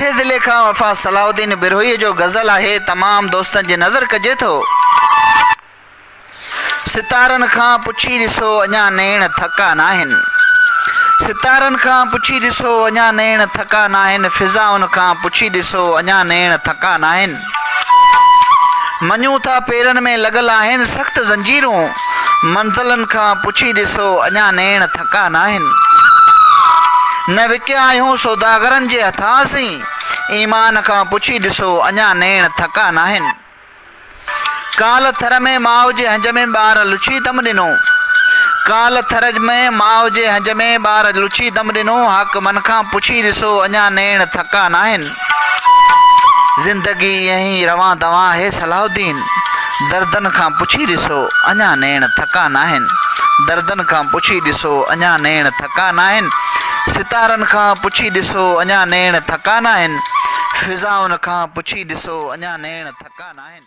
मिठे दिले खां वफ़ा सलाउद्दीन बिरहोई जो गज़ल आहे, तमाम दोस्तन जी नज़र कजे थो। सितारन खां पुछी ॾिसो अञा नेण थका नाहिनि, सितारन खां पुछी ॾिसो अञा नेण थका नाहिनि, फिज़ाउन खां पुछी ॾिसो अञा नेण थका नाहिनि। मञूं था पेरनि में लॻल आहिनि सख़्त ज़ंजीरूं, मंज़िलनि खां पुछी ॾिसो अञा नेण थका नाहिनि। न विकिया आहियूं सौदागरनि जे हथासीं, ईमान खां पुछी ॾिसो अञा नेण थका नाहिनि। काल थर में माउ जे हंज में ॿार लुछी दम ॾिनो, काल थर में माउ जे हंज में ॿार लुछी दम ॾिनो, हक़ मन खां पुछी ॾिसो अञा नेण थका नाहिनि। ज़िंदगी यहीं रवां दवां है सलाउद्दीन, दर्दन खां पुछी ॾिसो अञा नेण थका नाहिनि, दर्दन खां पुछी ॾिसो अञा नेण थका नाहिनि। सितारन खां पुछी ॾिसो अञा नेण थका नाहिनि, फिज़ाउन खां पुछी ॾिसो अञा नेण थका नाहिनि।